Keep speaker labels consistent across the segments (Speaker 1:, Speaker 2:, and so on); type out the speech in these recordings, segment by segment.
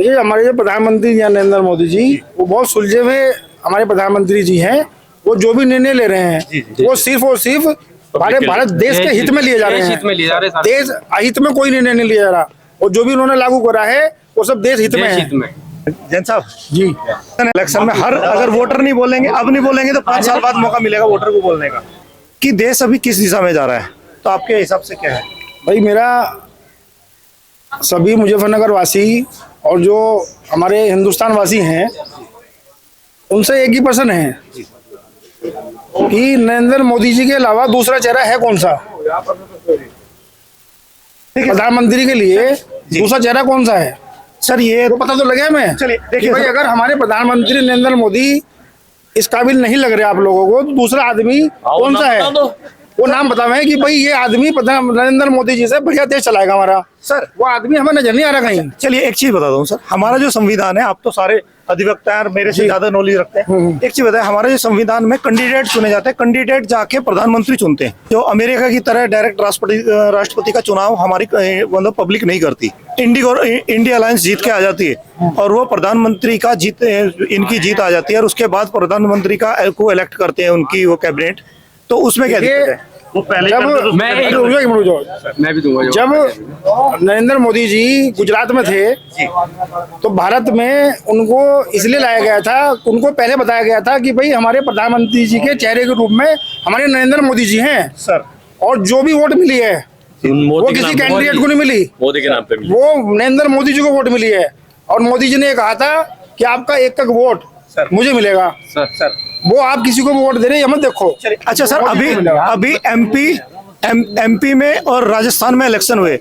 Speaker 1: ये हमारे जो प्रधानमंत्री जी नरेंद्र मोदी जी, वो बहुत सुलझे हुए हमारे प्रधानमंत्री जी हैं। वो जो भी निर्णय ले रहे हैं वो सिर्फ और सिर्फ हमारे भारत देश के हित में लिए जा रहे हैं। देश अहित में कोई निर्णय नहीं लिया जा रहा, और जो भी उन्होंने लागू करा है वो सब देश हित में है।
Speaker 2: जैन साहब
Speaker 1: जी,
Speaker 2: इलेक्शन में हर अगर वोटर नहीं बोलेंगे, अब नहीं बोलेंगे तो 5 साल बाद मौका मिलेगा वोटर को बोलने का कि देश अभी किस दिशा में जा रहा है। तो आपके हिसाब से क्या है?
Speaker 1: भाई मेरा सभी मुजफ्फरनगर वासी और जो हमारे हिंदुस्तान वासी हैं उनसे एक ही प्रश्न है कि नरेंद्र मोदी जी के अलावा दूसरा चेहरा है कौन सा? प्रधानमंत्री के लिए दूसरा चेहरा कौन सा है
Speaker 2: सर? ये
Speaker 1: तो पता तो लगे हमें।
Speaker 2: चलिए देखिए
Speaker 1: भाई, अगर हमारे प्रधानमंत्री नरेंद्र मोदी इस काबिल नहीं लग रहे आप लोगों को, तो दूसरा आदमी कौन सा है? वो नाम बतावें कि भाई ये आदमी नरेंद्र मोदी जी से बढ़िया देश चलाएगा हमारा।
Speaker 2: सर
Speaker 1: वो आदमी हमें नजर नहीं आ रहा कहीं।
Speaker 2: चलिए एक चीज बता दूं सर, हमारा जो संविधान है, आप तो सारे अधिवक्ता हैं और मेरे से ज्यादा नॉलेज रखते हैं। एक चीज बताए, हमारे जो संविधान में कैंडिडेट चुने जाते हैं, कैंडिडेट जाके प्रधानमंत्री चुनते हैं। जो अमेरिका की तरह डायरेक्ट राष्ट्रपति का चुनाव हमारी मतलब पब्लिक नहीं करती। इंडिया अलायंस जीत के आ जाती है और वो प्रधानमंत्री का इनकी जीत आ जाती है, और उसके बाद प्रधानमंत्री को इलेक्ट करते हैं उनकी वो कैबिनेट। तो उसमें क्या दिक्कत है? वो पहले
Speaker 1: मैं भी दूंगा। जब नरेंद्र मोदी जी गुजरात में थे तो भारत में उनको इसलिए लाया गया था, उनको पहले बताया गया था कि भाई हमारे प्रधानमंत्री जी के चेहरे के रूप में हमारे नरेंद्र मोदी जी हैं सर। और जो भी वोट मिली है वो किसी कैंडिडेट को नहीं मिली,
Speaker 3: मोदी के नाम पे मिली। वो
Speaker 1: नरेंद्र मोदी जी को वोट मिली है। और मोदी जी ने कहा था कि आपका एक वोट मुझे मिलेगा
Speaker 2: सर।
Speaker 1: वो आप किसी को वोट दे रहे हैं मत देखो।
Speaker 2: अच्छा सर, अभी एमपी में और राजस्थान में इलेक्शन हुए,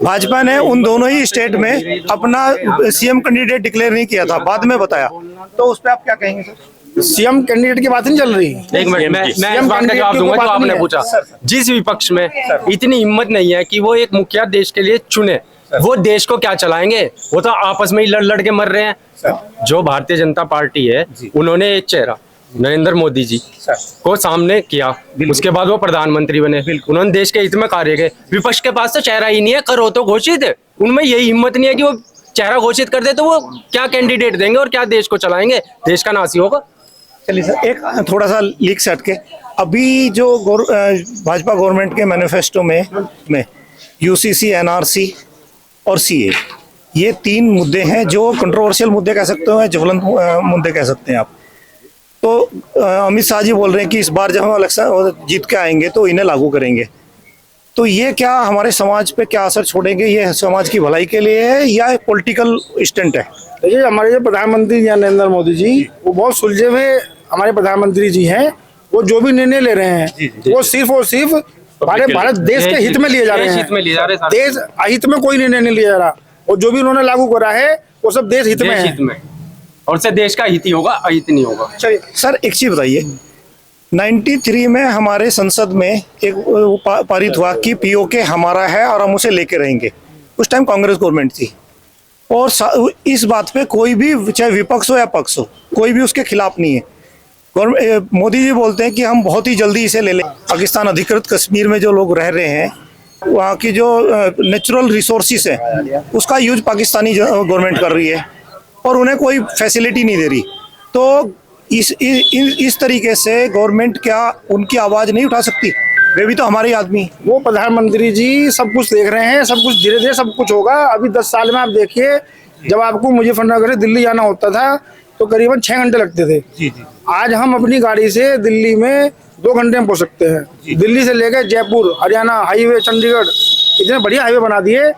Speaker 2: भाजपा ने उन दोनों ही स्टेट में अपना सीएम कैंडिडेट डिक्लेयर नहीं किया था, बाद में बताया। तो उस पर आप क्या कहेंगे सर?
Speaker 1: सीएम कैंडिडेट की बात नहीं चल रही।
Speaker 3: एक मिनट, मैं इस बात का जवाब दूंगा जो आपने पूछा। जिस विपक्ष में इतनी हिम्मत नहीं है कि वो एक मुखिया देश के लिए चुने, वो देश को क्या चलाएंगे? वो तो आपस में ही लड़ के मर रहे हैं। जो भारतीय जनता पार्टी है उन्होंने एक चेहरा नरेंद्र मोदी जी को सामने किया, उसके बाद वो प्रधानमंत्री बने, उन्होंने देश के हित में कार्य किए। विपक्ष के पास तो चेहरा ही नहीं है, करो तो घोषित है, उनमें यही हिम्मत नहीं है कि वो चेहरा घोषित कर दे, तो वो क्या कैंडिडेट देंगे और क्या देश को चलाएंगे? देश का नाश ही होगा।
Speaker 2: चलिए सर, एक थोड़ा सा लीक से हटके, अभी जो भाजपा गवर्नमेंट के मैनिफेस्टो में यूसीसी, एनआरसी और सीए, ये 3 मुद्दे हैं जो कंट्रोवर्शियल मुद्दे कह सकते हो, ज्वलंत मुद्दे कह सकते हैं आप। तो अमित शाह जी बोल रहे हैं कि इस बार जब हम इलेक्शन जीत के आएंगे तो इन्हें लागू करेंगे। तो ये क्या हमारे समाज पे क्या असर छोड़ेंगे? ये समाज की भलाई के लिए है या पॉलिटिकल स्टंट है?
Speaker 1: देखिए, हमारे जो प्रधानमंत्री जी नरेंद्र मोदी जी, वो बहुत सुलझे हुए हमारे प्रधानमंत्री जी हैं। वो जो भी निर्णय ले रहे हैं वो सिर्फ और सिर्फ हमारे भारत देश के हित में लिए जा रहे हैं। देश अहित में कोई निर्णय नहीं लिया जा रहा, और जो भी उन्होंने लागू करा है वो सब देश हित में है।
Speaker 3: और से देश का हित ही होगा, अहित नहीं होगा।
Speaker 2: चलिए सर, एक चीज बताइए, 93 में हमारे संसद में एक पारित हुआ कि पीओके हमारा है और हम उसे लेके रहेंगे। उस टाइम कांग्रेस गवर्नमेंट थी, और इस बात पे कोई भी, चाहे विपक्ष हो या पक्ष हो, कोई भी उसके खिलाफ नहीं है। मोदी जी बोलते हैं कि हम बहुत ही जल्दी इसे ले लें। पाकिस्तान अधिकृत कश्मीर में जो लोग रह रहे हैं, वहाँ की जो नेचुरल रिसोर्सेस है उसका यूज पाकिस्तानी गवर्नमेंट कर रही है और उन्हें कोई फैसिलिटी नहीं दे रही। तो इस तरीके से गवर्नमेंट क्या उनकी आवाज नहीं उठा सकती? वे भी तो हमारे आदमी।
Speaker 1: वो प्रधानमंत्री जी सब कुछ देख रहे हैं, सब कुछ धीरे धीरे सब कुछ होगा। अभी 10 साल में आप देखिए, जब आपको मुजफ्फरनगर से दिल्ली जाना होता था तो करीबन 6 घंटे लगते थे।
Speaker 2: जी।
Speaker 1: आज हम अपनी गाड़ी से दिल्ली में 2 घंटे में पहुंच सकते हैं। दिल्ली से लेकर जयपुर, हरियाणा हाईवे, चंडीगढ़, इतने बढ़िया हाईवे बना दिए।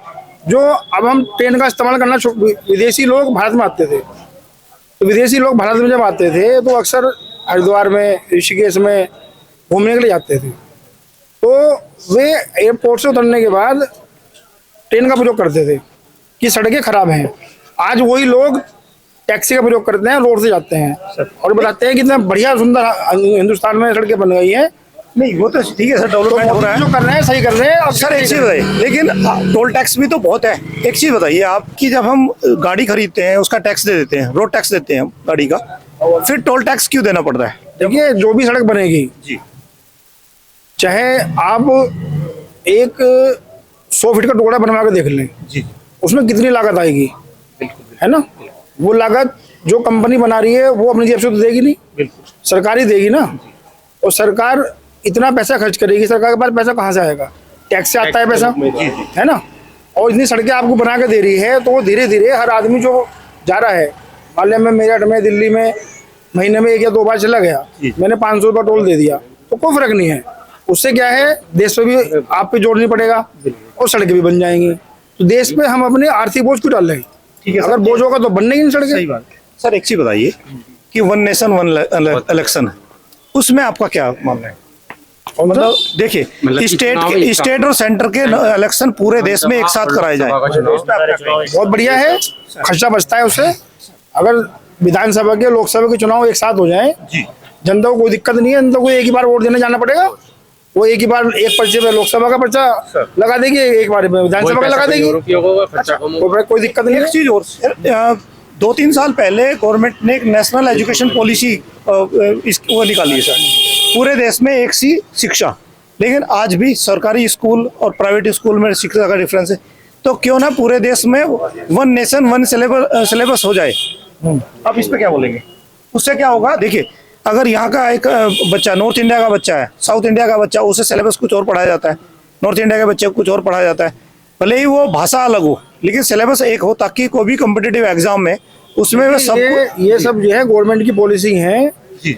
Speaker 1: जो अब हम ट्रेन का इस्तेमाल करना, विदेशी लोग भारत में आते थे, तो विदेशी लोग भारत में जब आते थे तो अक्सर हरिद्वार में, ऋषिकेश में घूमने के लिए जाते थे। तो वे एयरपोर्ट से उतरने के बाद ट्रेन का प्रयोग करते थे कि सड़कें खराब हैं। आज वही लोग टैक्सी का प्रयोग करते हैं, रोड से जाते हैं और बताते हैं कि इतना बढ़िया सुंदर हिंदुस्तान में सड़कें बन गई हैं।
Speaker 2: नहीं, वो तो ठीक है सर, डेवलपमेंट हो रहा है,
Speaker 1: जो कर रहे हैं सही कर रहे हैं। अब
Speaker 2: सर एक चीज बताइए, लेकिन टोल टैक्स भी तो बहुत है। एक चीज बताइए आप कि जब हम गाड़ी खरीदते हैं उसका टैक्स दे देते हैं, रोड टैक्स देते हैं गाड़ी का, फिर टोल टैक्स क्यों देना पड़ता है?
Speaker 1: देखिए, जो भी सड़क बनेगी
Speaker 2: जी,
Speaker 1: चाहे आप एक 100 फीट का टुकड़ा बनवा के देख लें
Speaker 2: जी,
Speaker 1: उसमें कितनी लागत आएगी। है ना। वो लागत जो कंपनी बना रही है वो अपनी जेब से तो देगी नहीं,
Speaker 2: बिल्कुल
Speaker 1: सरकार ही देगी ना। और सरकार इतना पैसा खर्च करेगी, सरकार के पास पैसा कहाँ से आएगा? टैक्स से आता है पैसा, है ना। और इतनी सड़कें आपको बना के दे रही है, तो वो धीरे धीरे हर आदमी जो जा रहा है, मान लिया मैं मेरठ में, दिल्ली में महीने में 1 या 2 बार चला गया, मैंने 500 रुपये टोल दे दिया, तो कोई फर्क नहीं है। उससे क्या है, देश पे भी आप पे जोड़ नहीं पड़ेगा और सड़कें भी बन जाएंगी। तो देश पे हम अपने आर्थिक बोझ क्यों डाल रहे हैं?
Speaker 2: ठीक है सर।
Speaker 1: अगर बोझ होगा तो बनने ही नहीं
Speaker 2: सही
Speaker 1: सड़कें।
Speaker 2: बात। सर एक चीज बताइए कि वन नेशन वन इलेक्शन है, उसमें आपका क्या मानना है?
Speaker 1: और
Speaker 2: मतलब देखिए,
Speaker 3: मतलब
Speaker 2: स्टेट और सेंटर के इलेक्शन पूरे देश में एक साथ कराए जाए,
Speaker 1: बहुत बढ़िया है, खर्चा बचता है उससे। अगर विधानसभा के, लोकसभा के चुनाव एक साथ हो जाए, जनता को कोई दिक्कत नहीं है। जनता को एक ही बार वोट देने जाना पड़ेगा, वो एक ही बार एक पर्चे पे लोकसभा का पर्चा लगा देगी, एक बार विधानसभा का लगा देगी, कोई दिक्कत नहीं
Speaker 2: एक
Speaker 1: है।
Speaker 2: चीज और, 2-3 साल पहले गवर्नमेंट ने एक नेशनल एजुकेशन पॉलिसी वो निकाली है सर, पूरे देश में एक सी शिक्षा। लेकिन आज भी सरकारी स्कूल और प्राइवेट स्कूल में शिक्षा का डिफरेंस है। तो क्यों ना पूरे देश में वन नेशन वन सिलेबस हो जाए। आप इस पे क्या बोलेंगे? उससे क्या होगा? देखिए, अगर यहाँ का एक बच्चा नॉर्थ इंडिया का बच्चा है, साउथ इंडिया का बच्चा, उसे सिलेबस कुछ और पढ़ाया जाता है, नॉर्थ इंडिया के बच्चे को कुछ और पढ़ाया जाता है, भले ही वो भाषा अलग हो लेकिन सिलेबस एक हो, ताकि कोई भी कॉम्पिटिटिव एग्जाम में उसमें वे सब
Speaker 1: ये सब जो है गवर्नमेंट की पॉलिसी है।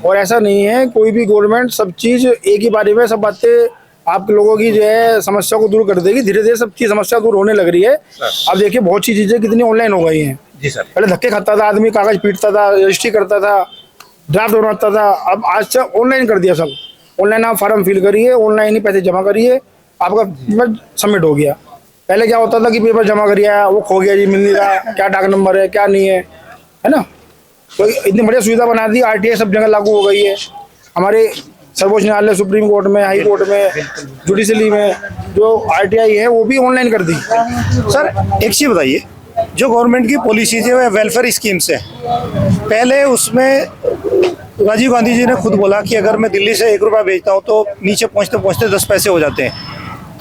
Speaker 1: और ऐसा नहीं है, कोई भी गवर्नमेंट सब चीज एक ही बारे में सब बातें आप लोगों की जो है समस्या को दूर कर देगी। धीरे धीरे सब चीज समस्या दूर होने लग रही है। अब देखिए, बहुत सी चीजें कितनी ऑनलाइन हो गई हैं।
Speaker 2: जी सर।
Speaker 1: पहले धक्के खाता था आदमी, कागज पीटता था, रजिस्ट्री करता था, ड्राफ्ट बनाता था। अब आज से ऑनलाइन कर दिया सब। ऑनलाइन आप फॉर्म फिल करिए, ऑनलाइन ही पैसे जमा करिए, आपका पेपर सबमिट हो गया। पहले क्या होता था कि पेपर जमा करिए, वो खो गया जी, मिल नहीं रहा, क्या डाक नंबर है, क्या नहीं है ना। तो इतनी बढ़िया सुविधा बना दी, RTI सब जगह लागू हो गई है। हमारे सर्वोच्च न्यायालय, सुप्रीम कोर्ट में, हाई कोर्ट में, जुडिशरी में जो RTI है वो भी ऑनलाइन कर दी।
Speaker 2: सर एक चीज बताइए, जो गवर्नमेंट की पॉलिसीज है वेलफेयर स्कीम्स है, पहले उसमें राजीव गांधी जी ने खुद बोला कि अगर मैं दिल्ली से 1 रुपया भेजता हूँ तो नीचे पहुँचते पहुँचते 10 पैसे हो जाते हैं।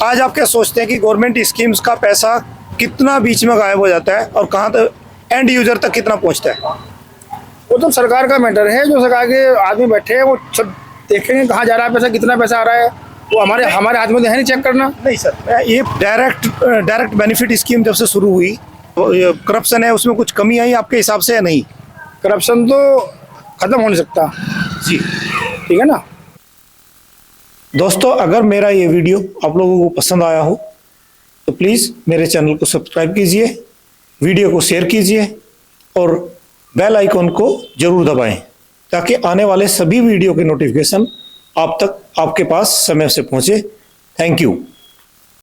Speaker 2: आज आप क्या सोचते हैं कि गवर्नमेंट स्कीम्स का पैसा कितना बीच में गायब हो जाता है और कहाँ तक एंड यूजर तक कितना पहुँचता है?
Speaker 1: वो तो सरकार का मैटर है। जो सरकार के आदमी बैठे हैं वो सब देखेंगे कहाँ जा रहा है पैसा, कितना पैसा आ रहा है। वो हमारे हाथ में तो है नहीं चेक करना।
Speaker 2: नहीं सर, ये डायरेक्ट बेनिफिट स्कीम जब से शुरू हुई, तो ये करप्शन है उसमें कुछ कमी आई आपके हिसाब से या नहीं?
Speaker 1: करप्शन तो खत्म हो नहीं सकता
Speaker 2: जी,
Speaker 1: ठीक है ना।
Speaker 2: दोस्तों, अगर मेरा ये वीडियो आप लोगों को पसंद आया हो तो प्लीज़ मेरे चैनल को सब्सक्राइब कीजिए, वीडियो को शेयर कीजिए और बेल आइकॉन को जरूर दबाएं, ताकि आने वाले सभी वीडियो के नोटिफिकेशन आप तक, आपके पास समय से पहुंचे। Thank you.